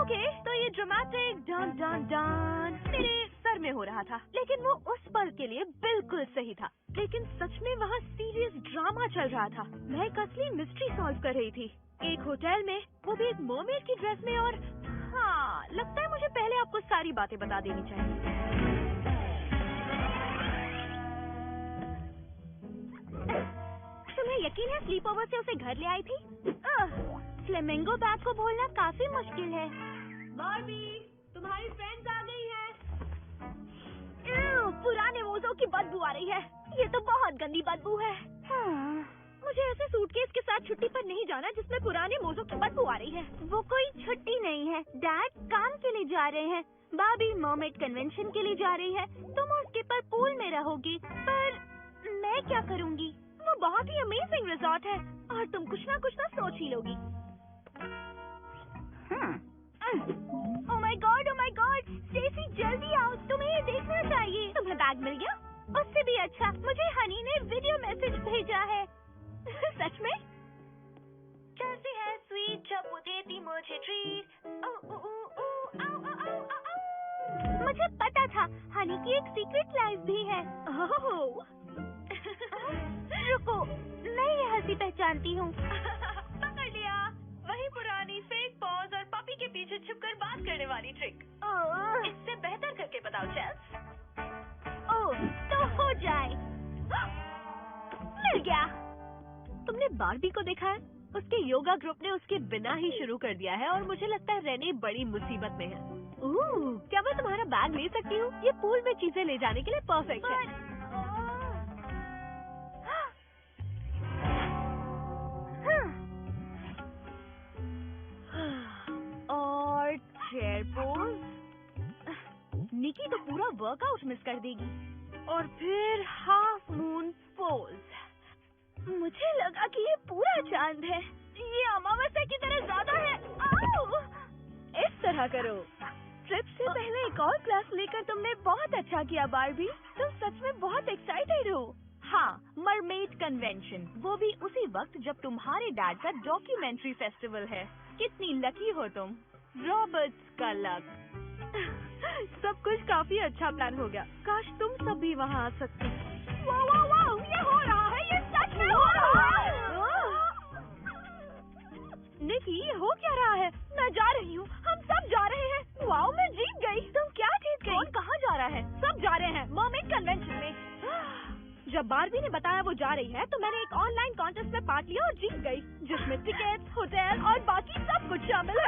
Okay, तो ये dramatic done done done मेरे सर में हो रहा था, लेकिन वो उस पल के लिए बिल्कुल सही था। लेकिन सच में वहाँ सीरियस ड्रामा चल रहा था। मैं एक असली मिस्ट्री सॉल्व कर रही थी, एक होटल में, वो भी एक मरमेड की ड्रेस में। और हाँ, लगता है मुझे पहले आपको सारी बातें बता देनी चाहिए। तुम्हें यकीन है स्लीप ओवर से उसे घर ले आई थी? फ्लेमिंगो बैग को बोलना काफी मुश्किल है। बार्बी, तुम्हारी फ्रेंड्स आ गई हैं। पुराने मोज़ों की बदबू आ रही है। ये तो बहुत गंदी बदबू है। मुझे ऐसे सूटकेस के साथ छुट्टी पर नहीं जाना जिसमें पुराने मोज़ों की बदबू आ रही है। वो कोई छुट्टी नहीं है, डैड काम के लिए जा रहे हैं, बार्बी मर्मेड कन्वेंशन के लिए जा रही है, तुम और स्किपर पूल में रहोगी, पर मैं क्या करूँगी? वो बहुत ही अमेजिंग रिजॉर्ट है और तुम कुछ ना सोच ही लोगी। ओह माय गॉड, स्टेसी जल्दी आओ, तुम्हें ये देखना चाहिए। तुम्हें बैग मिल गया? उससे भी अच्छा, मुझे हनी ने वीडियो मैसेज भेजा है। सच में? कैसी है स्वीट जब वो देती मुझे ट्रीट। मुझे पता था हनी की एक सीक्रेट लाइफ भी है। रुको, मैं ये हंसी पहचानती हूँ। पकड़ लिया, वही पुरानी फेक पॉज और पपी के पीछे छुपकर बात करने वाली ट्रिक। इससे बेहतर करके बताओ चेल्स। ओह, तो हो जाए। मिल गया। तुमने बार्बी को देखा है? उसके योगा ग्रुप ने उसके बिना ही शुरू कर दिया है और मुझे लगता है रेने बड़ी मुसीबत में है। क्या मैं तुम्हारा बैग ले सकती हूँ? ये पूल में चीजें ले जाने के लिए परफेक्ट है। और चेयर पोज। निकी तो पूरा वर्कआउट मिस कर देगी। और फिर हाफ मून पोज। मुझे लगा कि ये पूरा चांद है। ये अमावस्या की तरह ज्यादा है। इस तरह करो। ट्रिप से पहले एक और क्लास लेकर तुमने बहुत अच्छा किया बार्बी। तुम सच में बहुत एक्साइटेड हो। हाँ, मरमेड कन्वेंशन, वो भी उसी वक्त जब तुम्हारे डैड का डॉक्यूमेंट्री फेस्टिवल है। कितनी लकी हो तुम। रॉबर्ट्स का लक। सब कुछ काफी अच्छा प्लान हो गया। काश तुम सब भी वहाँ आ सकते। वाह, ये हो रहा है, ये सच में हो रहा है। निकी, ये हो क्या रहा है? मैं जा रही हूँ, हम सब जा रहे हैं। वाओ, मैं जीत गई। तुम क्या जीत गई? कौन कहाँ जा रहा है? सब जा रहे हैं मरमेड कन्वेंशन में। जब बार्बी ने बताया वो जा रही है तो मैंने एक ऑनलाइन कॉन्टेस्ट में पार्ट लिया और जीत गई, जिसमें टिकट, होटल और बाकी सब कुछ शामिल है।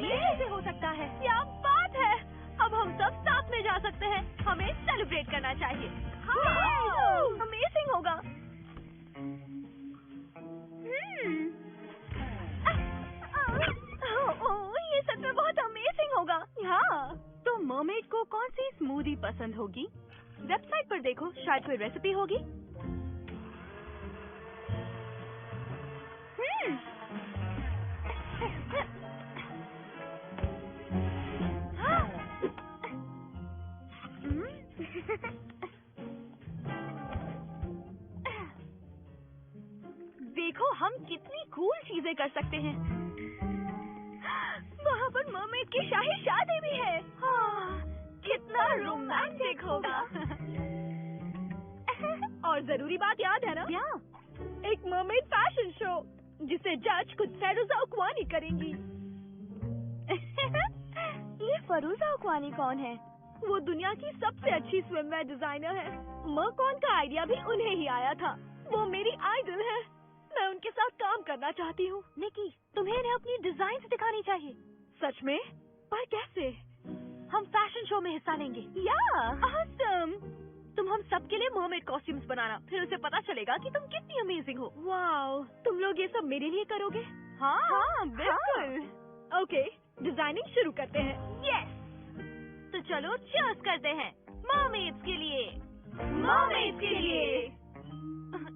ये कैसे हो सकता है? क्या बात है, अब हम सब साथ में जा सकते हैं। हमें सेलिब्रेट करना चाहिए। अमेजिंग होगा। ये सच में बहुत अमेजिंग होगा। हाँ, तो मरमेड को कौन सी स्मूदी पसंद होगी? वेबसाइट पर देखो, शायद कोई रेसिपी होगी। देखो हम कितनी कूल चीजें कर सकते हैं। वहाँ पर मरमेड की शाही शादी भी है। हाँ, कितना रोमांटिक होगा। और जरूरी बात याद है ना? क्या? एक मरमेड फैशन शो जिसे जज खुद फरूजा ओकवानी करेंगी। ये फरूजा ओकवानी कौन है? वो दुनिया की सबसे अच्छी स्विमवेयर डिजाइनर है। मरकॉन का आइडिया भी उन्हें ही आया था। वो मेरी आइडल है। मैं उनके साथ काम करना चाहती हूँ। निकी, तुम्हें इन्हें अपनी डिजाइन दिखानी चाहिए। सच में? पर कैसे? हम फैशन शो में हिस्सा लेंगे। ऑसम! तुम हम सब के लिए मरमेड कॉस्ट्यूम्स बनाना, फिर उसे पता चलेगा कि तुम कितनी अमेजिंग हो। वाओ, तुम लोग ये सब मेरे लिए करोगे? हाँ, बिल्कुल। ओके, डिजाइनिंग शुरू करते हैं। यस! तो चलो चीयर्स करते हैं मरमेड्स के लिए। मरमेड्स के लिए।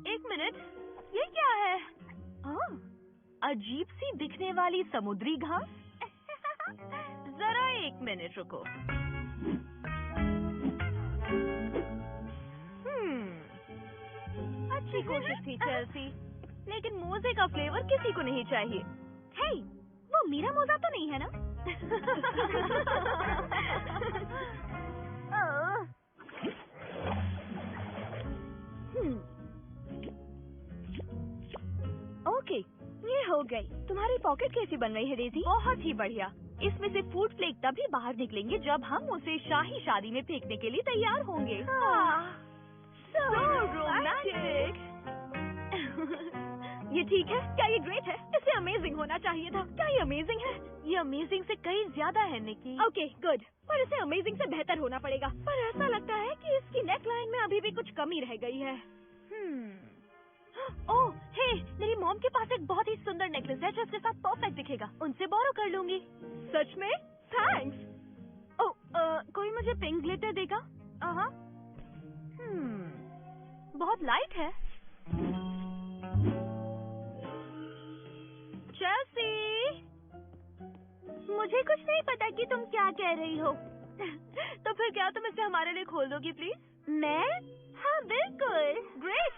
एक मिनट, ये क्या है? अजीब सी दिखने वाली समुद्री घास। जरा एक मिनट रुको। अच्छी कोशिश थी चेल्सी, लेकिन मोजे का फ्लेवर किसी को नहीं चाहिए। हे, वो मेरा मोजा तो नहीं है ना? ओके, ये हो गई। तुम्हारी पॉकेट कैसी बन रही है डेज़ी? बहुत ही बढ़िया। इसमें से फूड फ्लेक तभी बाहर निकलेंगे जब हम उसे शाही शादी में फेंकने के लिए तैयार होंगे। So romantic. ये ठीक है? क्या ये ग्रेट है? इसे अमेजिंग होना चाहिए था। क्या ये अमेजिंग है? ये अमेजिंग से कई ज्यादा है निकी। Okay, good. पर इसे अमेजिंग से बेहतर होना पड़ेगा। पर ऐसा लगता है कि इसकी नेक लाइन में अभी भी कुछ कमी रह गई है। ओह, हे, मेरी मॉम के पास एक बहुत ही सुंदर नेकलेस है जो इसके साथ परफेक्ट दिखेगा। उनसे बोरो कर लूंगी। सच में? थैंक्स। ओह, कोई मुझे पिंक ग्लिटर देगा? बहुत लाइट है। चेल्सी, मुझे कुछ नहीं पता कि तुम क्या कह रही हो। तो फिर क्या तुम इसे हमारे लिए खोल दोगी प्लीज? मैं? हाँ, बिल्कुल। ग्रेट।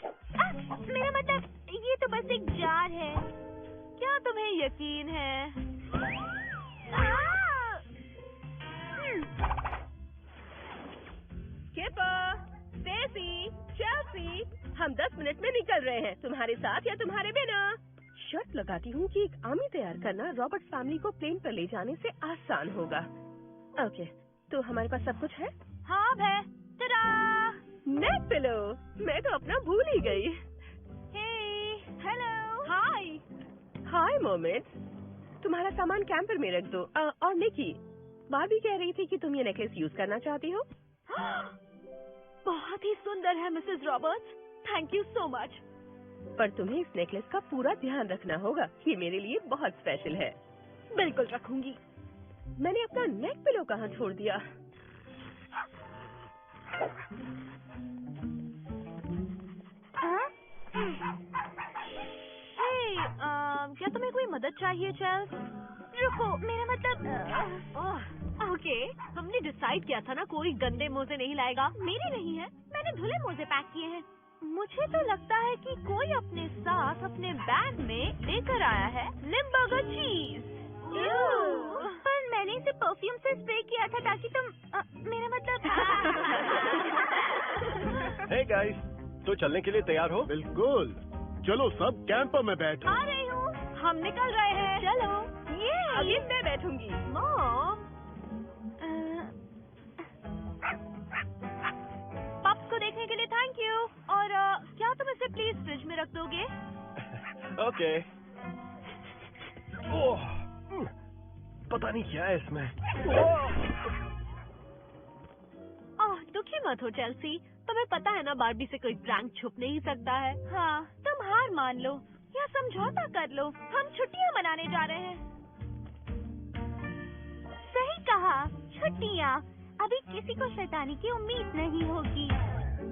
मेरा मतलब, ये तो बस एक जार है। क्या तुम्हें यकीन है? स्किपर, स्टेसी, चेल्सी, हम 10 मिनट में निकल रहे हैं। तुम्हारे साथ या तुम्हारे बिना? शर्त लगाती हूँ कि एक आर्मी तैयार करना रॉबर्ट्स फैमिली को प्लेन पर ले जाने से आसान होगा। ओके, तो हमारे पास सब कुछ है? हाँ है। टा-डा! नेक पिलो, मैं तो अपना भूल ही गई। हे, हेलो, हाय। हाय मोमेंट, तुम्हारा सामान कैंपर में रख दो। और निकी, बार्बी कह रही थी कि तुम ये नेकलेस यूज करना चाहती हो। बहुत ही सुंदर है Mrs Roberts. Thank you so much. पर तुम्हें इस नेकलेस का पूरा ध्यान रखना होगा। ये मेरे लिए बहुत स्पेशल है। बिल्कुल रखूंगी। मैंने अपना नेक पिलो कहाँ छोड़ दिया? क्या तुम्हें कोई मदद चाहिए चेल्स? रुको, मेरा मतलब ओके, हमने डिसाइड किया था ना कोई गंदे मोजे नहीं लाएगा। मेरे नहीं है, मैंने धुले मोजे पैक किए हैं। मुझे तो लगता है कि कोई अपने साथ अपने बैग में लेकर आया है लिम्बर्गर चीज। पर मैंने इसे परफ्यूम से स्प्रे किया था ताकि तुम मेरा मतलब हे गाइस, तो चलने के लिए तैयार हो? बिल्कुल, चलो सब कैंपर में बैठो। आ रही हूँ, हम निकल रहे हैं। चलो। ये अभी मैं बैठूंगी। मॉम, पप्स को देखने के लिए थैंक यू। और क्या तुम इसे प्लीज फ्रिज में रख दोगे? ओके। ओह, पता नहीं क्या है इसमें। दुखी मत हो चेल्सी, तुम्हें पता है ना बार्बी से कोई प्रैंक छुप नहीं सकता है। हाँ, तुम हार मान लो या समझौता कर लो। हम छुट्टियां मनाने जा रहे हैं। सही कहा, छुट्टियाँ। अभी किसी को शैतानी की उम्मीद नहीं होगी।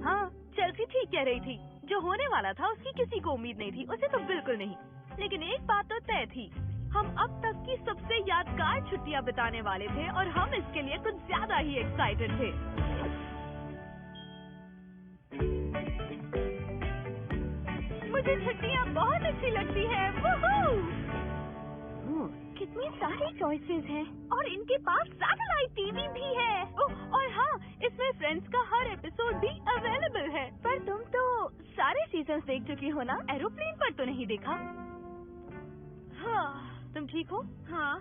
हाँ, चेल्सी ठीक कह रही थी। जो होने वाला था उसकी किसी को उम्मीद नहीं थी, उसे तो बिल्कुल नहीं। लेकिन एक बात तो तय थी, हम अब तक की सबसे यादगार छुट्टियां बिताने वाले थे और हम इसके लिए कुछ ज्यादा ही एक्साइटेड थे। मुझे छुट्टियां बहुत अच्छी लगती है। कितनी सारी चॉइसेस हैं और इनके पास सैटेलाइट टीवी भी है। और हाँ, इसमें फ्रेंड्स का हर एपिसोड भी अवेलेबल है। पर तुम तो सारे सीजन्स देख चुकी हो ना? एरोप्लेन पर तो नहीं देखा? हाँ, तुम ठीक हो? हाँ,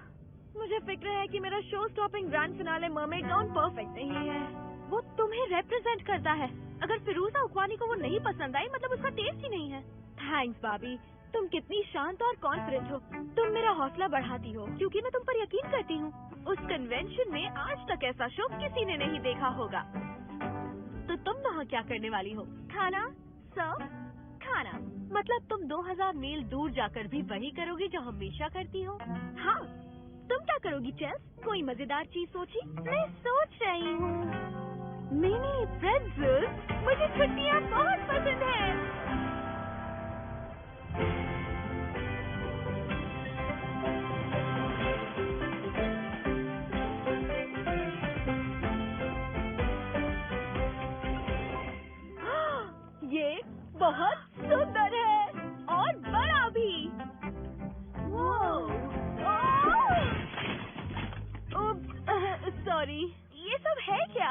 मुझे फिक्र है कि मेरा show stopping grand finale mermaid gown perfect नहीं है। वो तुम्हें रिप्रेजेंट करता है। अगर फिरोजा उकवानी को वो नहीं पसंद आई, मतलब उसका टेस्ट ही नहीं है। थैंक्स बाबी, तुम कितनी शांत और कॉन्फिडेंट हो। तुम मेरा हौसला बढ़ाती हो क्योंकि मैं तुम पर यकीन करती हूँ। उस कन्वेंशन में आज तक ऐसा शो किसी ने नहीं देखा होगा। तो तुम वहाँ क्या करने वाली हो? खाना सर्व? खाना मतलब तुम 2000 मील दूर जाकर भी वही करोगी जो हमेशा करती हो? हाँ, तुम क्या करोगी चेल्स? कोई मजेदार चीज सोची? मैं सोच रही हूँ। मिनी प्रेट्ज़ल। मुझे छुट्टियाँ बहुत पसंद है। ये बहुत सुंदर है और बड़ा भी। सॉरी। ये सब है क्या?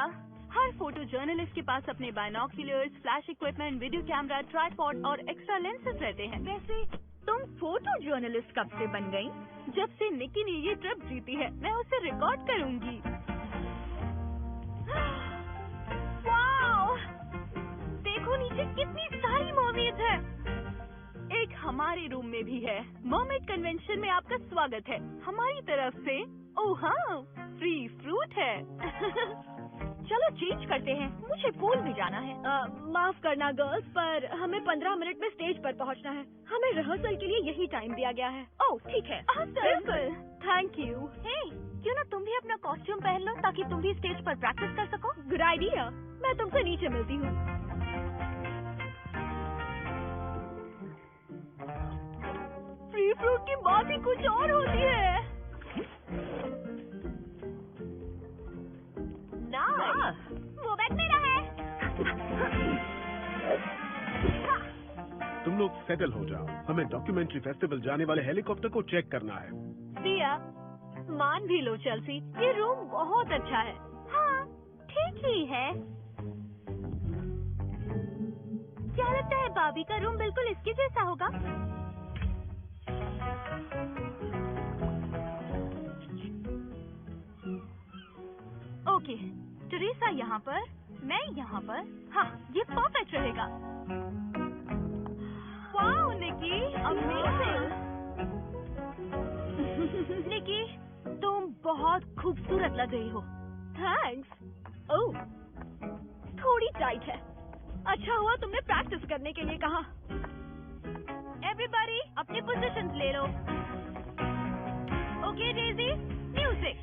हर फोटो जर्नलिस्ट के पास अपने binoculars, flash equipment, video camera, tripod और एक्स्ट्रा लेंसेज रहते हैं। वैसे तुम फोटो जर्नलिस्ट कब से बन गई? जब से निकी ने ये ट्रिप जीती है, मैं उसे रिकॉर्ड करूंगी। वाओ! देखो नीचे कितनी सारी मर्मेड्स है। एक हमारे रूम में भी है। मर्मेड कन्वेंशन में आपका स्वागत है। हमारी तरफ से ओह हाँ, फ्री फ्रूट है। चलो चेंज करते हैं, मुझे पूल में जाना है। माफ करना गर्ल्स, पर हमें 15 मिनट में स्टेज पर पहुंचना है। हमें रिहर्सल के लिए यही टाइम दिया गया है। ओह ठीक है, बिल्कुल, थैंक यू। हे, क्यों ना तुम भी अपना कॉस्ट्यूम पहन लो ताकि तुम भी स्टेज पर प्रैक्टिस कर सको। Good idea. मैं तुमसे नीचे मिलती हूँ। फ्री फ्रूट की बात ही कुछ और होती है। वो बैग मेरा है। तुम लोग सेटल हो जाओ, हमें डॉक्यूमेंट्री फेस्टिवल जाने वाले हेलीकॉप्टर को चेक करना है। सिया, मान भी लो चेल्सी, ये रूम बहुत अच्छा है। हाँ, ठीक ही है। क्या लगता है बाबी का रूम बिल्कुल इसके जैसा होगा? ओके, टेरेसा यहाँ पर, मैं यहाँ पर। हाँ, ये परफेक्ट रहेगा। वाओ निकी, अमेजिंग। निकी, तुम बहुत खूबसूरत लग रही हो। थैंक्स। ओह, थोड़ी टाइट है। अच्छा हुआ तुमने प्रैक्टिस करने के लिए कहा। एवरीबॉडी अपने पोजीशंस ले लो। Okay Daisy, music.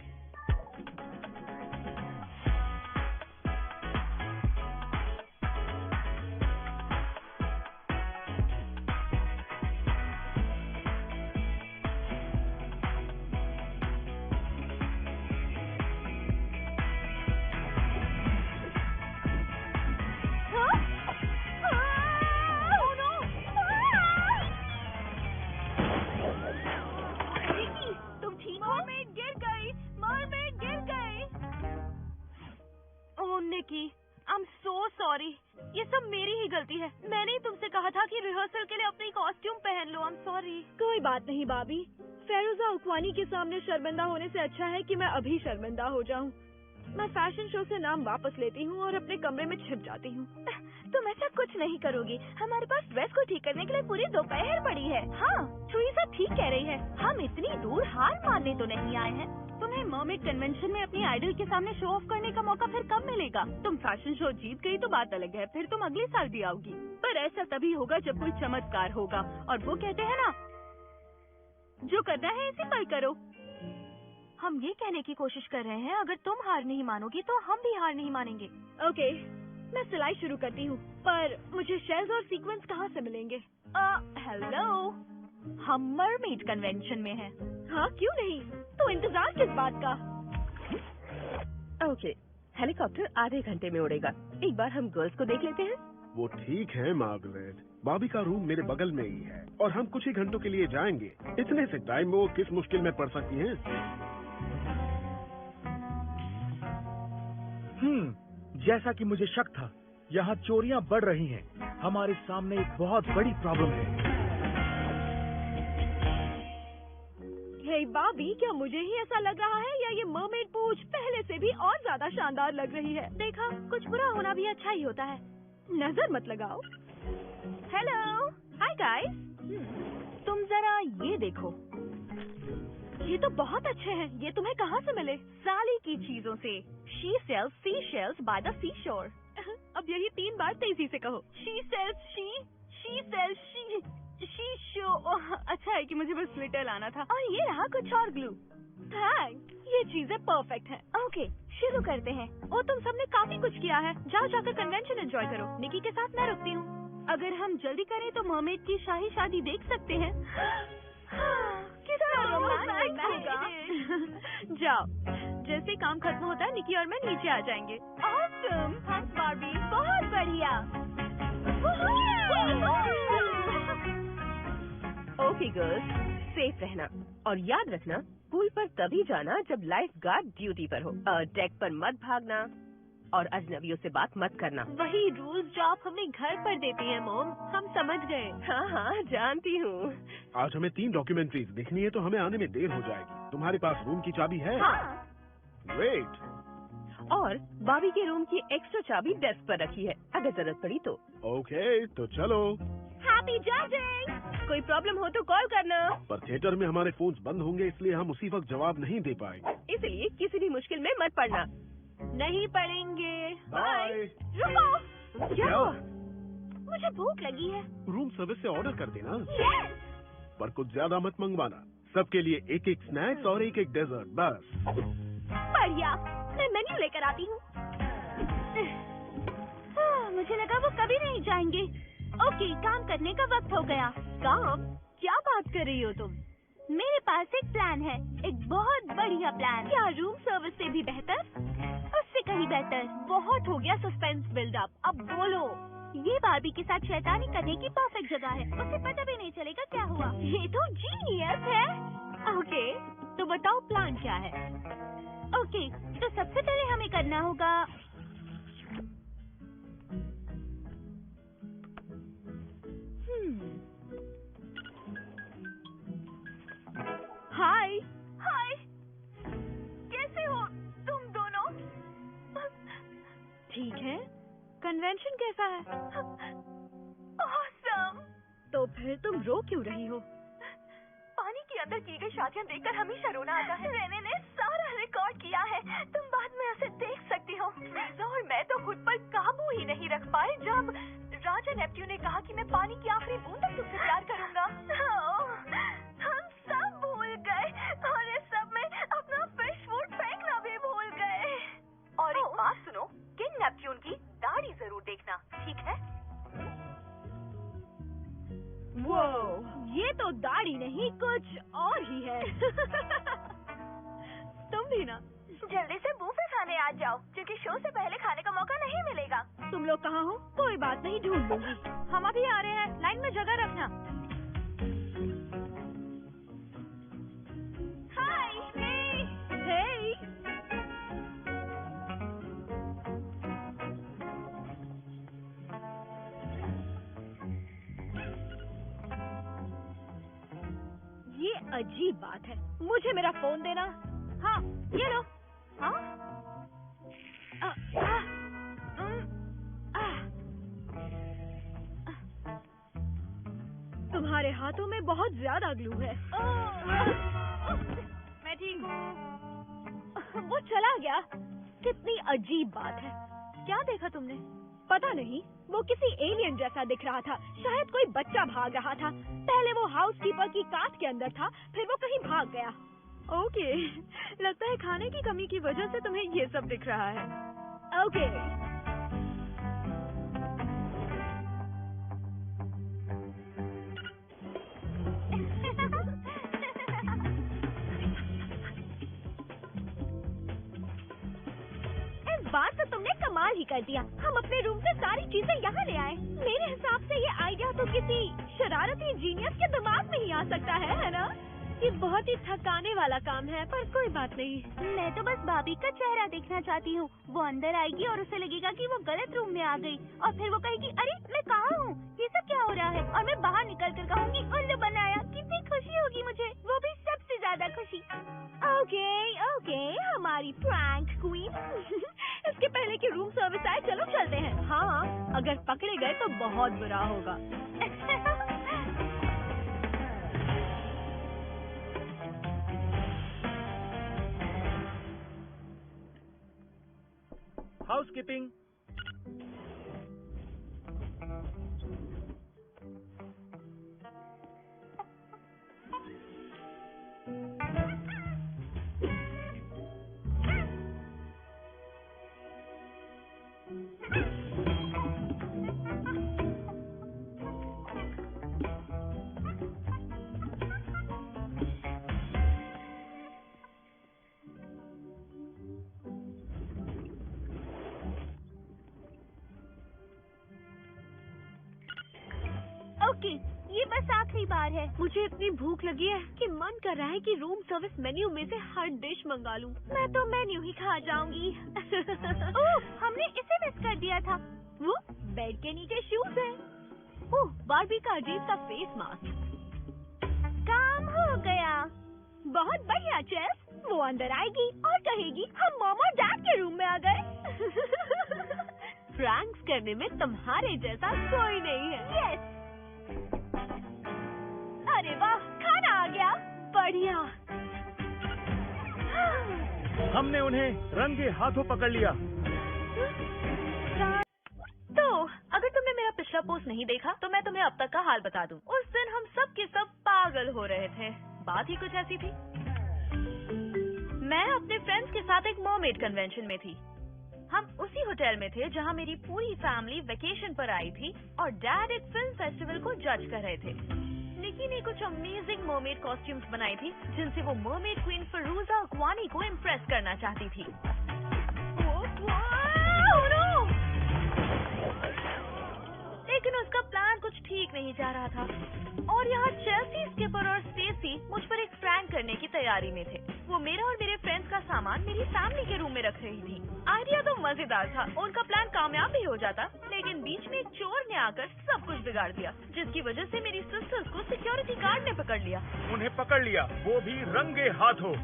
Nicky, I am so sorry. ये सब मेरी ही गलती है। मैंने ही तुमसे कहा था कि रिहर्सल के लिए अपनी कॉस्ट्यूम पहन लो। I am sorry. कोई बात नहीं बाबी। फेरुजा उकवानी के सामने शर्मिंदा होने से अच्छा है कि मैं अभी शर्मिंदा हो जाऊं। मैं फैशन शो से नाम वापस लेती हूँ और अपने कमरे में छिप जाती हूँ। तुम ऐसा कुछ नहीं करोगी। हमारे पास ड्रेस को ठीक करने के लिए पूरी दोपहर पड़ी है। हाँ, ट्रीजा ठीक कह रही है। हम इतनी दूर हार मानने तो नहीं आए हैं। तुम्हें मर्मेड कन्वेंशन में अपनी आइडल के सामने शो ऑफ करने का मौका फिर कब मिलेगा? तुम फैशन शो जीत गई तो बात अलग है, फिर तुम अगले साल भी आओगी। पर ऐसा तभी होगा जब कोई चमत्कार होगा। और वो कहते हैं ना, जो करना है इसी पल करो। हम ये कहने की कोशिश कर रहे हैं, अगर तुम हार नहीं मानोगी तो हम भी हार नहीं मानेंगे। ओके, मैं सिलाई शुरू करती हूँ, पर मुझे शेल्स और सीक्वेंस कहाँ से मिलेंगे? हेलो, हम मरमेड कन्वेंशन में हैं। हाँ, क्यों नहीं? तो इंतजार किस बात का? ओके, हेलीकॉप्टर आधे घंटे में उड़ेगा। एक बार हम गर्ल्स को देख लेते हैं। वो ठीक है मार्गरेट, बॉबी का रूम मेरे बगल में ही है और हम कुछ ही घंटों के लिए जाएंगे। इतने से टाइम में वो किस मुश्किल में पड़ सकती हैं? जैसा कि मुझे शक था, यहाँ चोरियाँ बढ़ रही हैं। हमारे सामने एक बहुत बड़ी प्रॉब्लम है। हे बाबी, क्या मुझे ही ऐसा लग रहा है या ये मरमेड पूंछ पहले से भी और ज्यादा शानदार लग रही है? देखा, कुछ बुरा होना भी अच्छा ही होता है। नजर मत लगाओ। Hello, hi guys. तुम जरा ये देखो, ये तो बहुत अच्छे हैं। ये तुम्हें कहाँ से मिले? साली की चीजों से। She sells seashells by the seashore. अब यही 3 बार तेजी से कहो। She sells she show। अच्छा है कि मुझे बस ग्लिटर लाना था। और ये रहा कुछ और ग्लू। थैंक्स, ये चीजें परफेक्ट हैं। ओके, शुरू करते हैं। ओ, तुम सबने काफी कुछ किया है। जाओ जाकर कन्वेंशन एंजॉय करो। निकी के साथ मैं रुकती हूँ। अगर हम जल्दी करें तो मरमेड की शाही शादी देख सकते हैं। कितना रोमांटिक होगा। जाओ, जैसे काम खत्म होता है निकी और मैं नीचे आ जाएंगे। ऑसम, थैंक्स बार्बी, बहुत बढ़िया। ओके गर्ल्स, सेफ रहना और याद रखना पूल पर तभी जाना जब लाइफ गार्ड ड्यूटी पर हो। डेक पर मत भागना और अजनबियों से बात मत करना। वही रूल्स जो आप हमें घर पर देती हैं मॉम, हम समझ गए। हाँ हाँ जानती हूँ। आज हमें 3 डॉक्यूमेंट्रीज देखनी है तो हमें आने में देर हो जाएगी। तुम्हारे पास रूम की चाबी है? हाँ। ग्रेट। और बॉबी के रूम की एक्स्ट्रा चाबी डेस्क पर रखी है, अगर जरूरत पड़ी तो। ओके, तो चलो। Happy judging. कोई प्रॉब्लम हो तो कॉल करना। पर थिएटर में हमारे फोन्स बंद होंगे, इसलिए हम उसी वक्त जवाब नहीं दे पाएंगे। इसलिए किसी भी मुश्किल में मत पड़ना। नहीं पढ़ेंगे। बाय। रुको, क्या? मुझे भूख लगी है। रूम सर्विस से ऑर्डर कर देना। यस। पर कुछ ज्यादा मत मंगवाना। सबके लिए एक एक स्नैक्स और एक एक डेजर्ट बस। बढ़िया, मैं मेन्यू लेकर आती हूँ। मुझे लगा वो कभी नहीं जाएंगे। ओके, काम करने का वक्त हो गया। काम? क्या बात कर रही हो तुम? मेरे पास एक प्लान है, एक बहुत बढ़िया प्लान। क्या रूम सर्विस से भी बेहतर? उससे कहीं बेहतर। बहुत हो गया सस्पेंस बिल्डअप, अब बोलो। ये बार्बी के साथ शैतानी करने की परफेक्ट जगह है। उसे पता भी नहीं चलेगा क्या हुआ। ये तो जीनियस है। ओके, तो बताओ प्लान क्या है? ओके, तो सबसे पहले हमें करना होगा हाय। हाय, कैसे हो तुम दोनों? ठीक है, कन्वेंशन कैसा है? ऑसम। तो फिर तुम रो क्यों रही हो? पानी के अंदर की गई शादियां देखकर हमेशा रोना आता है। रेने ने सारा रिकॉर्ड किया है, तुम बाद में उसे देख सकती हो। और मैं तो खुद पर काबू ही नहीं रख पाए जब राजा नेप्ट्यून ने कहा कि मैं पानी की आखिरी बूंद तक तुमसे प्यार करूंगा। हम सब भूल गए और इस सब में अपना फिश फूड फेंकना भी भूल गए। और एक बात सुनो, किंग नेप्ट्यून की दाढ़ी जरूर देखना, ठीक है? वो ये तो दाढ़ी नहीं, कुछ और ही है। तुम भी ना जल्दी से बूफे खाने आ जाओ, क्योंकि शो से पहले खाने का मौका नहीं मिलेगा। तुम लोग कहाँ हो? कोई बात नहीं, ढूंढ लूंगी। हम अभी आ रहे हैं, लाइन में जगह रखना। हाय। हे, ये अजीब बात है। मुझे मेरा फोन देना। हाँ, ये लो। हाँ? तुम्हारे हाथों में बहुत ज्यादा ग्लू है। मैं ठीक हूँ। वो चला गया। कितनी अजीब बात है। क्या देखा तुमने? पता नहीं, वो किसी एलियन जैसा दिख रहा था। शायद कोई बच्चा भाग रहा था। पहले वो हाउसकीपर की काट के अंदर था, फिर वो कहीं भाग गया। ओके, लगता है खाने की कमी की वजह से तुम्हें ये सब दिख रहा है। ओके। इस बार तो तुमने कमाल ही कर दिया। हम अपने रूम से सारी चीजें यहाँ ले आए। मेरे हिसाब से ये आइडिया तो किसी शरारती जीनियस के दिमाग में ही आ सकता है ना? ये बहुत ही थकाने वाला काम है, पर कोई बात नहीं। मैं तो बस भाभी का चेहरा देखना चाहती हूँ। वो अंदर आएगी और उसे लगेगा कि वो गलत रूम में आ गई, और फिर वो कहेगी, अरे मैं कहाँ हूँ, ये सब क्या हो रहा है? और मैं बाहर निकल कर कहूँगी, उल्लू बनाया। कितनी खुशी होगी मुझे, वो भी सबसे ज्यादा खुशी। ओके ओके, हमारी प्रैंक क्वीन। इसके पहले कि रूम सर्विस आए, चलो चलते हैं। हाँ, अगर पकड़े गए तो बहुत बुरा होगा। हाउसकीपिंग। ओके, ये बस आखिरी बार है। मुझे इतनी भूख लगी है कि मन कर रहा है कि रूम सर्विस मेन्यू में से हर डिश मंगा लूं। मैं तो मेन्यू ही खा जाऊंगी। ओह, हमने इसे मिस कर दिया था। वो बेड के नीचे शूज है। ओह, बार्बी का अजीब सा फेस मास्क। काम हो गया। बहुत बढ़िया चेस। वो अंदर आएगी और कहेगी हम मॉम और डैड के रूम में आ गए। प्रैंक्स करने में तुम्हारे जैसा कोई नहीं है। यस। अरे वाह, खाना आ गया। बढ़िया। हमने उन्हें रंगे हाथों पकड़ लिया। तो अगर तुमने मेरा पिछला पोस्ट नहीं देखा तो मैं तुम्हें अब तक का हाल बता दूं। उस दिन हम सब के सब पागल हो रहे थे। बात ही कुछ ऐसी थी। मैं अपने फ्रेंड्स के साथ एक मर्मेड कन्वेंशन में थी। हम उसी होटल में थे जहां मेरी पूरी फैमिली वेकेशन पर आई थी और डैड एक फिल्म फेस्टिवल को जज कर रहे थे। निकी ने कुछ अमेजिंग मर्मेड कॉस्ट्यूम्स बनाई थी जिनसे वो मर्मेड क्वीन फरूजा अकवानी को इम्प्रेस करना चाहती थी। लेकिन उसका प्लान कुछ ठीक नहीं जा रहा था और यहाँ चेल्सी, स्किपर और स्टेसी मुझ पर एक प्रैंक करने की तैयारी में थे। वो मेरा और मेरे फ्रेंड्स का सामान मेरी फैमिली के रूम में रख रही थी। आइडिया तो मजेदार था, उनका प्लान कामयाब भी हो जाता, लेकिन बीच में एक चोर ने आकर सब कुछ बिगाड़ दिया, जिसकी वजह से मेरी सिस्टर्स को सिक्योरिटी गार्ड ने पकड़ लिया। उन्हें पकड़ लिया, वो भी रंगे हाथों।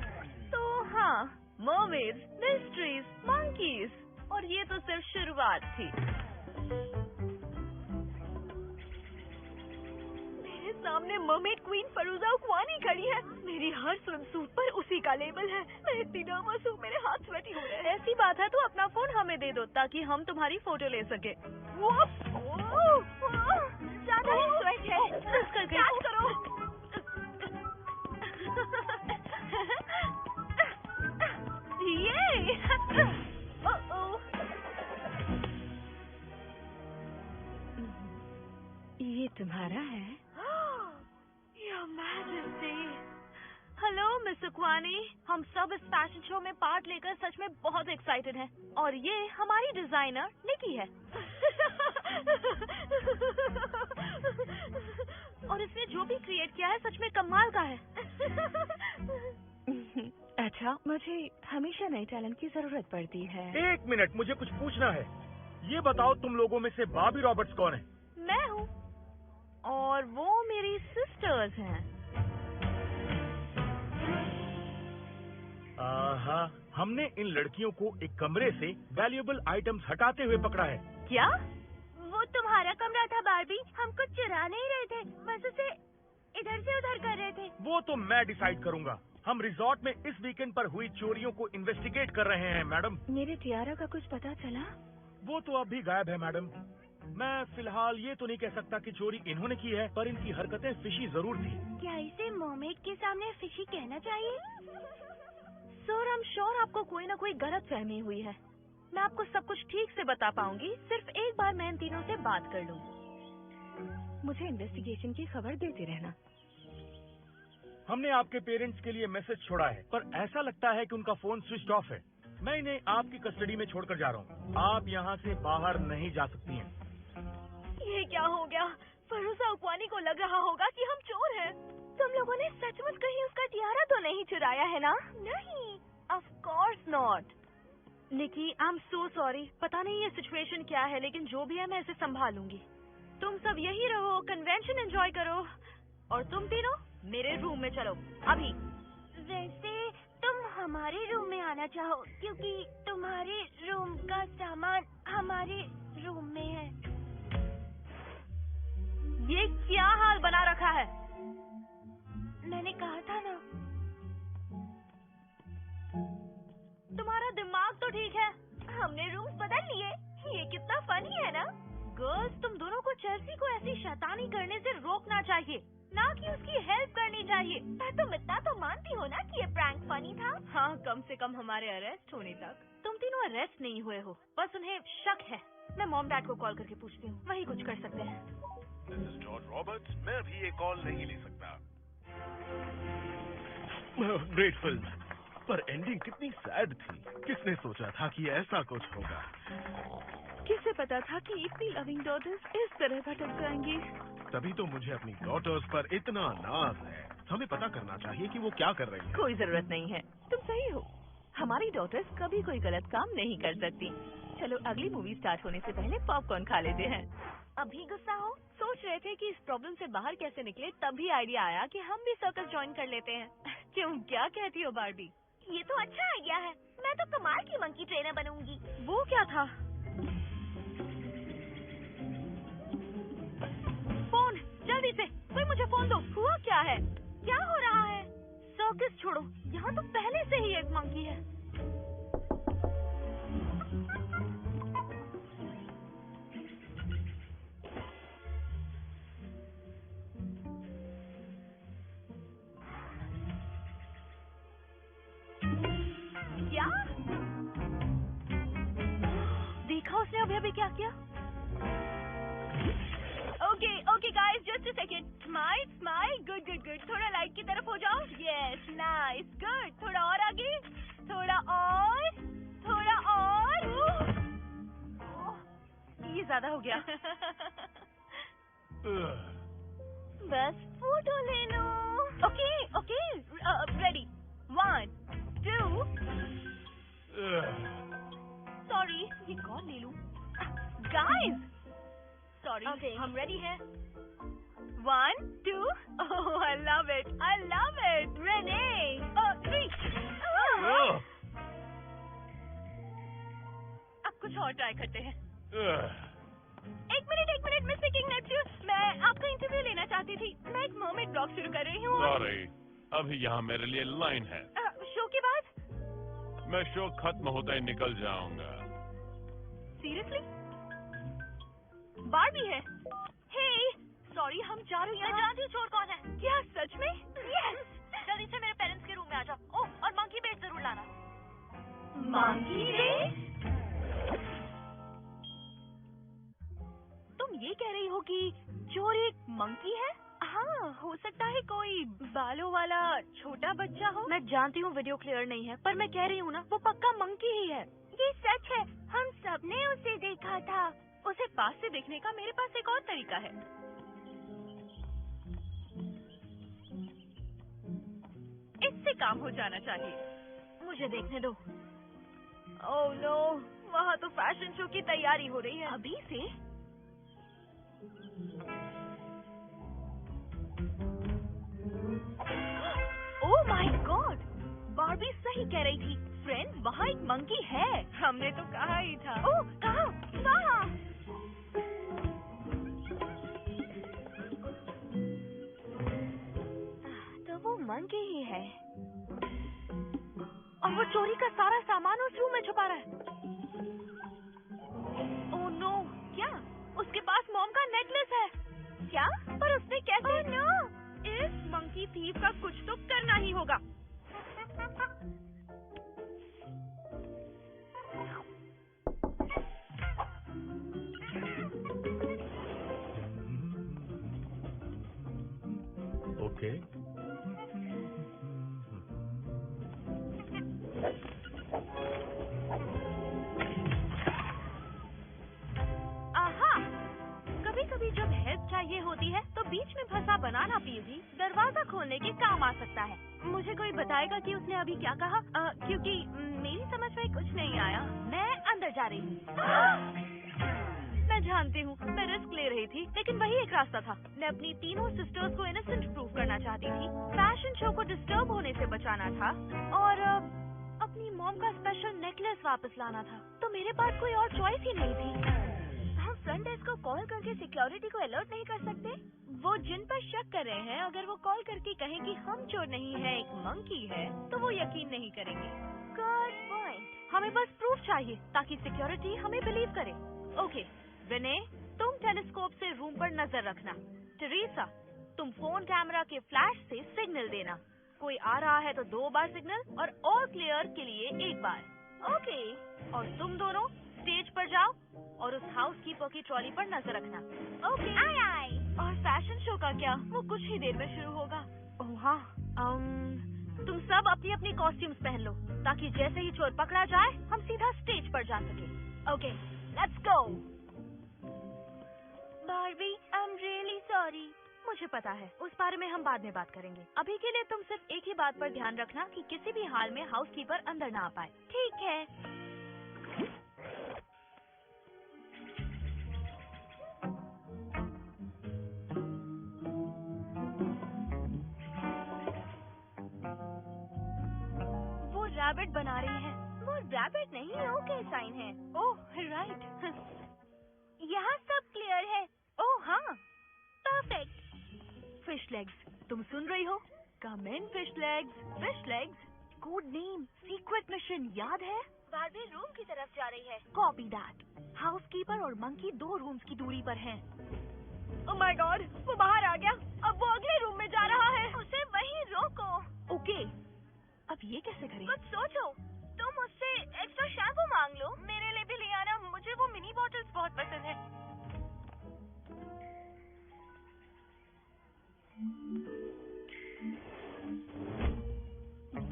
तो हाँ, मर्मेड्स, मिस्ट्रीज, मंकीज, और ये तो सिर्फ शुरुआत थी। सामने मर्मेड क्वीन फरूजा अकवानी खड़ी है। मेरी हर स्विमसूट पर उसी का लेबल है। मैं इतनी नर्वस हूँ, मेरे हाथ स्वेटी हो रहे हैं। ऐसी बात है तो अपना फोन हमें दे दो ताकि हम तुम्हारी फोटो ले सके। ज्यादा ही स्वेट है। कैच करो। ये ये तुम्हारा है? Your Majesty। हेलो मिस अकवानी, हम सब इस फैशन शो में पार्ट लेकर सच में बहुत एक्साइटेड हैं और ये हमारी डिजाइनर निकी है। और इसने जो भी क्रिएट किया है सच में कमाल का है। अच्छा, मुझे हमेशा नए टैलेंट की जरूरत पड़ती है। एक मिनट, मुझे कुछ पूछना है। ये बताओ तुम लोगों में से बॉबी रॉबर्ट्स कौन है? मैं हूँ और वो मेरी सिस्टर्स हैं। हाँ, हमने इन लड़कियों को एक कमरे से वैल्यूएबल आइटम्स हटाते हुए पकड़ा है। क्या? वो तुम्हारा कमरा था बार्बी, हम कुछ चुरा नहीं रहे थे, बस उसे इधर से उधर कर रहे थे। वो तो मैं डिसाइड करूंगा। हम रिजॉर्ट में इस वीकेंड पर हुई चोरियों को इन्वेस्टिगेट कर रहे हैं मैडम। मेरे टियारा का कुछ पता चला? वो तो अब भी गायब है मैडम। मैं फिलहाल ये तो नहीं कह सकता कि चोरी इन्होंने की है, पर इनकी हरकतें फिशी जरूर थी। क्या इसे मर्मेड के सामने फिशी कहना चाहिए? सर, आई एम श्योर आपको कोई न कोई गलत फहमी हुई है। मैं आपको सब कुछ ठीक से बता पाऊंगी, सिर्फ एक बार मैं इन तीनों से बात कर लूं। मुझे इन्वेस्टिगेशन की खबर देते रहना। हमने आपके पेरेंट्स के लिए मैसेज छोड़ा है, पर ऐसा लगता है कि उनका फोन स्विच ऑफ है। मैं इन्हें आपकी कस्टडी में छोड़कर जा रहा हूँ। आप यहाँ से बाहर नहीं जा सकती हैं। ये क्या हो गया? फरूजा अकवानी को लग रहा होगा कि हम चोर हैं। तुम लोगों ने सचमुच कहीं उसका टियारा तो नहीं चुराया है ना? नहीं, of course not. Nicky, I am so sorry. पता नहीं ये सिचुएशन क्या है, लेकिन जो भी है मैं इसे संभालूंगी। तुम सब यही रहो, कन्वेंशन एंजॉय करो, और तुम तीनों मेरे रूम में चलो अभी। वैसे तुम हमारे रूम में आना चाहो क्योंकि तुम्हारे रूम का सामान हमारे रूम में है। ये क्या हाल बना रखा है? मैंने कहा था ना। तुम्हारा दिमाग तो ठीक है, हमने रूम्स बदल लिए। ये कितना फनी है ना? गर्ल्स, तुम दोनों को चेल्सी को ऐसी शैतानी करने से रोकना चाहिए, ना कि उसकी हेल्प करनी चाहिए। तुम इतना तो मानती हो ना कि ये प्रैंक फनी था? हाँ, कम से कम हमारे अरेस्ट होने तक। तुम तीनों अरेस्ट नहीं हुए हो, बस उन्हें शक है। मैं मॉम डैड को कॉल करके पूछती हूँ, वही कुछ कर सकते हैं। This is George Roberts. मैं अभी ये कॉल नहीं ले सकता। ग्रेटफुल, पर एंडिंग कितनी सैड थी। किसने सोचा था कि ऐसा कुछ होगा? किसे पता था कि इतनी लविंग डॉटर्स इस तरह भटक जाएंगी। तभी तो मुझे अपनी डॉटर्स पर इतना नाज है। हमें पता करना चाहिए कि वो क्या कर रही है। कोई जरूरत नहीं है, तुम सही हो। हमारी डॉटर्स कभी कोई गलत काम नहीं कर सकती। चलो अगली मूवी स्टार्ट होने से पहले पॉपकॉर्न खा लेते हैं। अभी गुस्सा हो? सोच रहे थे कि इस प्रॉब्लम से बाहर कैसे निकले, तभी आइडिया आया कि हम भी सर्कस ज्वाइन कर लेते हैं। क्यों, क्या कहती हो बार्बी? ये तो अच्छा आइडिया है। मैं तो कमाल की मंकी ट्रेनर बनूंगी। वो क्या था? फोन, जल्दी से, कोई मुझे फोन दो। हुआ क्या है? क्या हो रहा है? सर्कस छोड़ो, यहाँ तो पहले से ही एक मंकी है। क्या? देखा उसने अभी अभी क्या किया? Okay guys, just a second. Smile, good. थोड़ा लाइट की तरफ हो जाओ। Yes, nice, good. थोड़ा और आगे, थोड़ा और। ये ज्यादा हो गया। बस फोटो ले लो। Okay, ready. 1, 2। सॉरी, ये कौन ले लूं? Guys, sorry, Okay. हम रेडी हैं। 1, 2। ओह, आई लव इट। रेने, 3। अब कुछ और ट्राई करते हैं। एक मिनट, मिस्टर किंग नेप्च्यून, मैं आपका इंटरव्यू लेना चाहती थी। मैं एक मर्मेड ब्लॉग शुरू कर रही हूँ। सॉरी, अभी यहाँ मेरे लिए लाइन है। शो के बाद? मैं शो खत्म होता ही निकल जाऊंगा। सीरियसली? बार्बी है। हे, सॉरी, हम चारों यहाँ। मैं जानती हूँ चोर कौन है। क्या सच में? यस, जल्दी से मेरे पेरेंट्स के रूम में आ जाओ। ओह, और मंकी बेट जरूर लाना। मंकी बेट? तुम ये कह रही हो कि चोर एक मंकी है? हाँ, हो सकता है कोई बालों वाला छोटा बच्चा हो। मैं जानती हूँ वीडियो क्लियर नहीं है, पर मैं कह रही हूँ ना, वो पक्का मंकी ही है। ये सच है, हम सबने उसे देखा था। उसे पास से देखने का मेरे पास एक और तरीका है। इससे काम हो जाना चाहिए। मुझे देखने दो। ओह नो, वहाँ तो फैशन शो की तैयारी हो रही है। अभी से? ओह माय गॉड, बार्बी सही कह रही थी। फ्रेंड्स, वहाँ एक मंकी है। हमने तो कहा ही था। ओह, कहाँ? वहाँ। तो वो मंकी ही है। और वो चोरी का सारा सामान उस रूम में छुपा रहा है। ओह नो, क्या? उसके पास मॉम का नेकलेस है। क्या? पर उसने कैसे? ओह नो, इस मंकी थीफ का कुछ तो करना ही होगा। ओके। आहा, कभी-कभी जब हेल्प चाहिए होती है तो बीच में फंसा बनाना पीस भी दरवाजा खोलने के काम आ सकता है। मुझे कोई बताएगा कि उसने अभी क्या कहा? क्योंकि मेरी समझ में कुछ नहीं आया। मैं अंदर जा रही हूँ। मैं जानती हूँ, मैं रिस्क ले रही थी, लेकिन वही एक रास्ता था। मैं अपनी तीनों सिस्टर्स को इनोसेंट प्रूफ करना चाहती थी, फैशन शो को डिस्टर्ब होने से बचाना था, और अपनी मॉम का स्पेशल नेकलेस वापस लाना था। तो मेरे पास कोई और चॉइस ही नहीं थी। हम फ्रंट डेस्क को कॉल करके सिक्योरिटी को अलर्ट नहीं कर सकते? वो जिन पर शक कर रहे हैं, अगर वो कॉल करके कहें कि हम चोर नहीं है, एक मंकी है, तो वो यकीन नहीं करेंगे। Good point. हमें बस प्रूफ चाहिए ताकि सिक्योरिटी हमें बिलीव करे। ओके, रेने, तुम टेलीस्कोप से रूम पर नजर रखना। टेरेसा, तुम फोन कैमरा के फ्लैश से सिग्नल देना। कोई आ रहा है तो 2 बार सिग्नल, और ऑल क्लियर के लिए 1 बार। ओके, और तुम दोनों स्टेज पर जाओ और उस हाउसकीपर की ट्रॉली पर नजर रखना। ओके, आई। और फैशन शो का क्या? वो कुछ ही देर में शुरू होगा। ओह हाँ, तुम सब अपनी अपनी कॉस्ट्यूम्स पहन लो ताकि जैसे ही चोर पकड़ा जाए हम सीधा स्टेज पर जा सके। Okay, let's go. Barbie, I am really sorry. मुझे पता है, उस बारे में हम बाद में बात करेंगे। अभी के लिए तुम सिर्फ एक ही बात पर ध्यान रखना कि किसी भी हाल में हाउसकीपर अंदर ना आ पाए। ठीक है? वो रैबिट बना रही है। वो रैबिट नहीं, ओके साइन है। Oh right. यहाँ सब क्लियर है। ओह हाँ, परफेक्ट। फिश लेग्स, तुम सुन रही हो? Come in fish legs. Fish legs, code name, secret mission याद है? बार्बी रूम की तरफ जा रही है। Copy that. हाउसकीपर और मंकी 2 रूम्स की दूरी पर हैं। ओह माय गॉड, वो बाहर आ गया। अब वो अगले रूम में जा रहा है। उसे वहीं रोको। ओके, अब ये कैसे करें? कुछ सोचो। तुम उससे एक्स्ट्रा शैम्पू मांग लो। मेरे लिए भी ले आना, मुझे वो मिनी बॉटल्स बहुत पसंद है।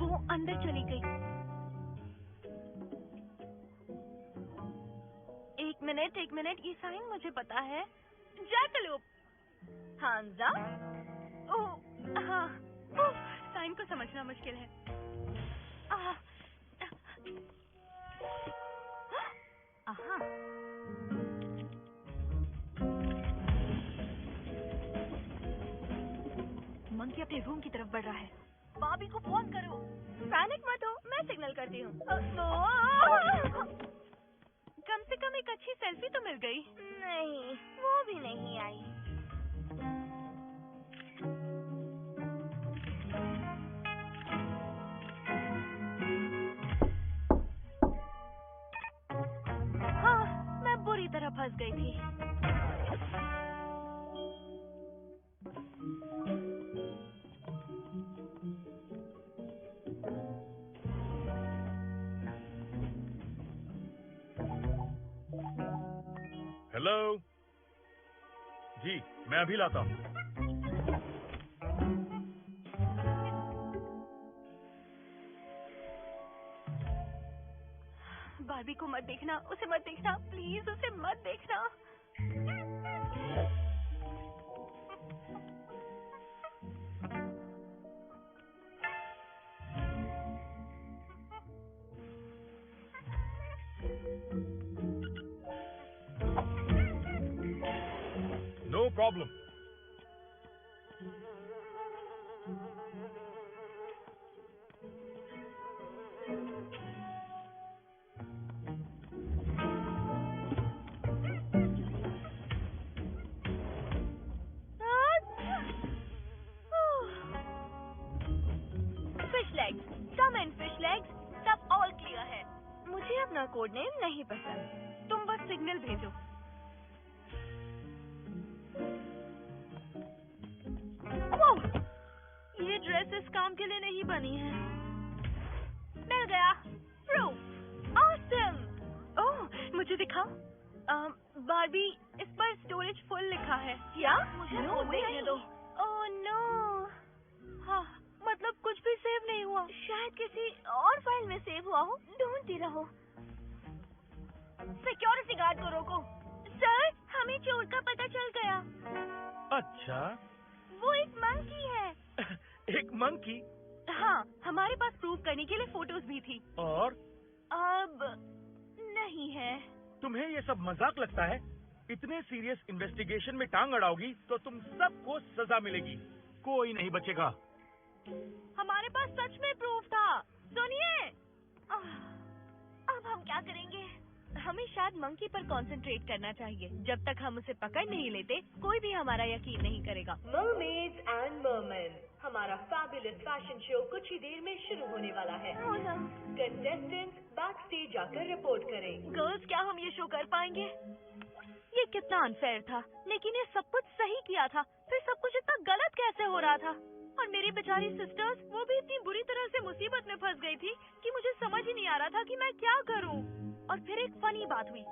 वो अंदर चली गई। एक मिनट, ये साइन मुझे पता है। जैकलूप। हांजा। ओह हाँ, ओह, साइन को समझना मुश्किल है। आहा। मंकी अपने रूम की तरफ बढ़ रहा है। बाबी को फोन करो। पैनिक मत हो, मैं सिग्नल करती हूँ। कम से कम एक अच्छी सेल्फी तो मिल गई। नहीं, वो भी नहीं आई। हाँ, मैं बुरी तरह फंस गई थी। हेलो जी, मैं अभी लाता हूँ। बार्बी को मत देखना, उसे मत देखना, प्लीज उसे मत देखना। No problem. Fish legs, come in fish legs, सब ऑल क्लियर है। मुझे अपना कोड नेम नहीं पसंद, तुम बस सिग्नल भेजो। ये ड्रेस इस काम के लिए नहीं बनी है। मिल गया, प्रूफ। ऑसम। ओह, मुझे दिखाओ। बार्बी, इस पर स्टोरेज फुल लिखा है। क्या? मुझे देखने दो। Oh no. हाँ, मतलब कुछ भी सेव नहीं हुआ। शायद किसी और फाइल में सेव हुआ हो। ढूंढती रहो। सिक्योरिटी गार्ड को रोको। सर, हमें चोर का पता चल गया। अच्छा, वो एक मंकी है। एक मंकी? हाँ, हमारे पास प्रूव करने के लिए फोटोज भी थी। और अब नहीं है। तुम्हें ये सब मजाक लगता है? इतने सीरियस इन्वेस्टिगेशन में टांग अड़ाओगी तो तुम सबको सजा मिलेगी, कोई नहीं बचेगा। हमारे पास सच में प्रूफ था। सुनिए, अब हम क्या करेंगे? हमें शायद मंकी पर कंसंट्रेट करना चाहिए। जब तक हम उसे पकड़ नहीं लेते, कोई भी हमारा यकीन नहीं करेगा। मरमेड्स एंड मरमैन, हमारा फैबुलस फैशन शो कुछ ही देर में शुरू होने वाला है। कंटेस्टेंट्स बैक स्टेज जाकर रिपोर्ट करें। गर्ल्स, क्या हम ये शो कर पाएंगे? ये कितना अनफेयर था, लेकिन ये सब कुछ सही किया था, फिर सब कुछ इतना गलत कैसे हो रहा था? और मेरी बेचारी सिस्टर्स, वो भी इतनी बुरी तरह से मुसीबत में फंस गई थी कि मुझे समझ ही नहीं आ रहा था कि मैं क्या करूं। और फिर एक फनी बात हुई।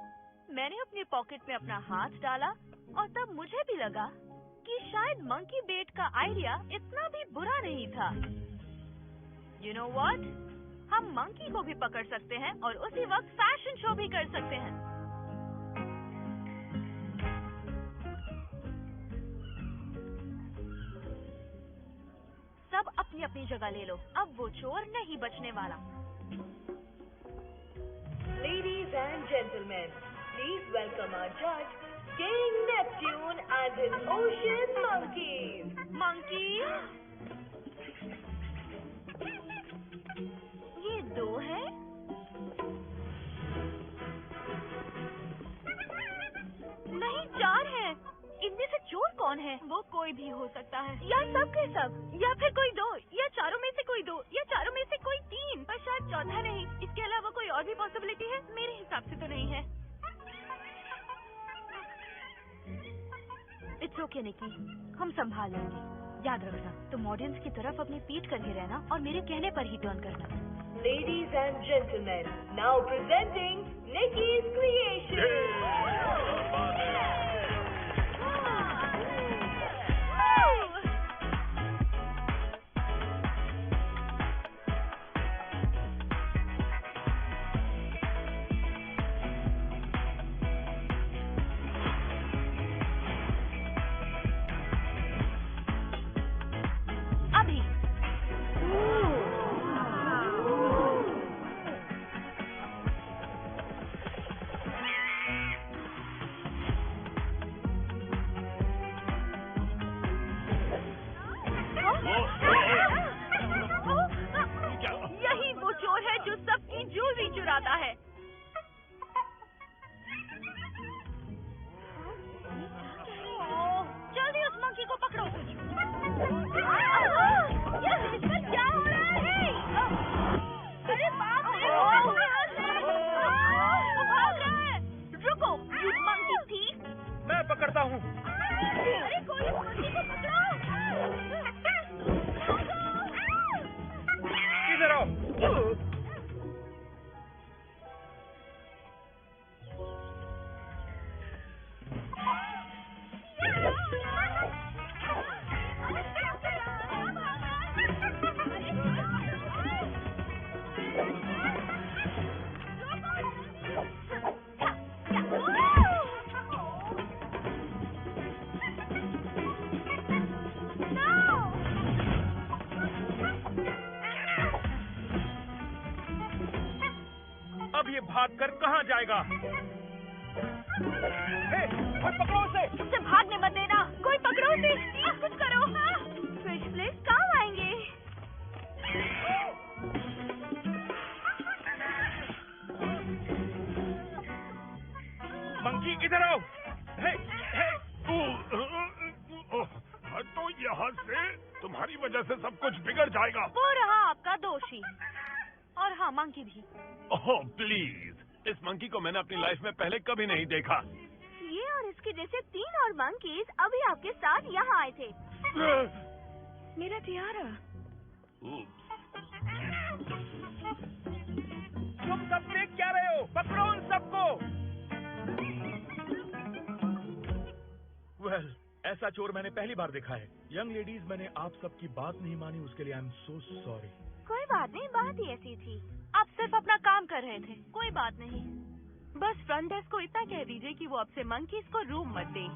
मैंने अपने पॉकेट में अपना हाथ डाला और तब मुझे भी लगा कि शायद मंकी बेट का आइडिया इतना भी बुरा नहीं था। You know what? हम मंकी को भी पकड़ सकते हैं और उसी वक्त फैशन शो भी कर सकते हैं। सब अपनी अपनी जगह ले लो, अब वो चोर नहीं बचने वाला। Ladies and gentlemen, please welcome our judge, King Neptune and his ocean monkeys. Monkey, ये 2 है? नहीं, 4 है। इनमें से चोर कौन है? वो कोई भी हो सकता है, या सब के सब, या फिर कोई 2, या चारों में से कोई 2, या चारों में से कोई 3, पर शायद चौथा नहीं। इसके अलावा कोई और भी पॉसिबिलिटी है? मेरे हिसाब से तो नहीं है। इट्स ओके निकी, हम संभाल लेंगे। याद रखना, तुम ऑडियंस की तरफ अपनी पीठ करके रहना और मेरे कहने पर ही टर्न करना। Ladies and gentlemen, now presenting Nikki's Creation. अभी यही वो चोर है जो सबकी ज्वेलरी चुराता है। जल्दी उस मंकी को पकड़ो। इसमें क्या हो रहा है? अरे बाप रे! वो भाग रहा है। रुको, you monkey thief! मैं पकड़ता हूँ। अरे कोई इस मंकी को पकड़ो! इधर आओ। अब ये भागकर कहाँ जाएगा? हे, कोई पकड़ो उसे! उसे भागने मत देना। कोई पकड़ो उसे। अब कुछ करो। फिश फ्लेक्स काम आएंगे। मंकी इधर आओ। हे, हे। तो यहाँ से तुम्हारी वजह से सब कुछ बिगड़ जाएगा। वो रहा आपका दोषी। और हाँ, मंकी भी। ओह प्लीज, इस मंकी को मैंने अपनी लाइफ में पहले कभी नहीं देखा। ये और इसके जैसे 3 और मंकीज अभी आपके साथ यहाँ आए थे। मेरा तियारा। तुम सब देख क्या रहे हो? पकड़ो उन सबको। वेल, ऐसा चोर मैंने पहली बार देखा है। यंग लेडीज, मैंने आप सबकी बात नहीं मानी, उसके लिए आई एम सो सॉरी। कोई बात नहीं, बात ही ऐसी थी। आप सिर्फ अपना काम कर रहे थे, कोई बात नहीं। बस फ्रंट डेस्क को इतना कह दीजिए कि वो अब से मंकीज को रूम मत दे।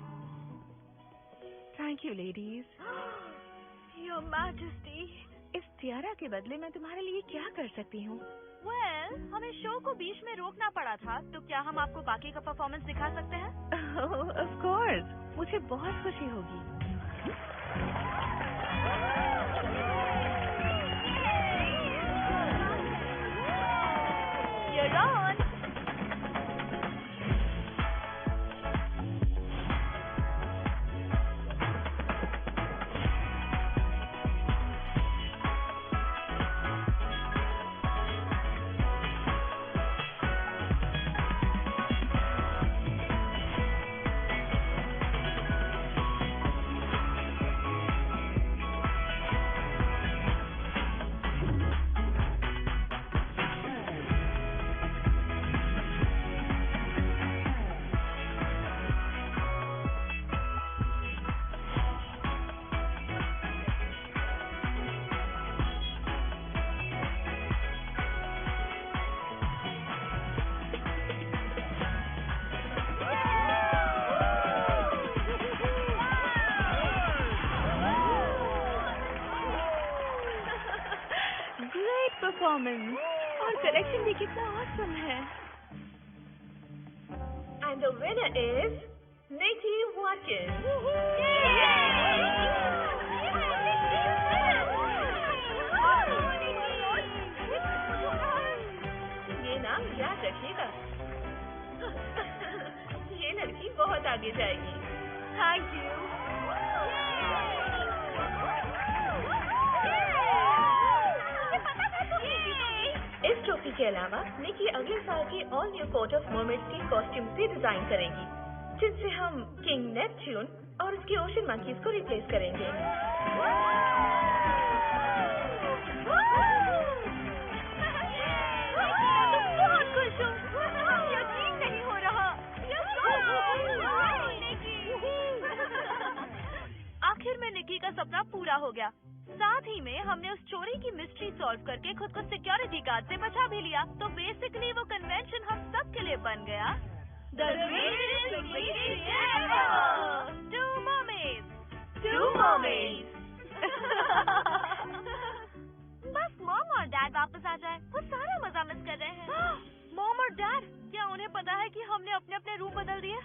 Thank you, ladies. Your majesty. इस तियारा के बदले मैं तुम्हारे लिए क्या कर सकती हूँ? वेल, हमें शो को बीच में रोकना पड़ा था, तो क्या हम आपको बाकी का परफॉर्मेंस दिखा सकते हैं? Of course. मुझे बहुत खुशी होगी। You're on. वुमेन। और करेक्शन भी कितना ऑसम है। And the winner is Nikki Watkins. ये नाम याद रखिएगा। ये लड़की बहुत आगे जाएगी। Thank you. इस ट्रॉफी के अलावा निकी अगले साल की ऑल न्यू कोर्ट ऑफ मर्मेड्स की कॉस्ट्यूम भी डिजाइन करेंगी, जिनसे हम किंग नेपच्यून और उसके ओशन मंकीज को रिप्लेस करेंगे। बहुत खुश हूँ। यकीन नहीं हो रहा। आखिर में निकी का सपना पूरा हो गया। साथ ही में हमने उस चोरी की मिस्ट्री सॉल्व करके खुद को सिक्योरिटी गार्ड से बचा भी लिया। तो बेसिकली वो कन्वेंशन हम सब के लिए बन गया The Greatest Weekend Ever! Two mermaids! बस मॉम और डैड वापस आ जाए, वो सारा मजा मिस कर रहे हैं। मॉम और डैड, क्या उन्हें पता है कि हमने अपने अपने रूम बदल दिए?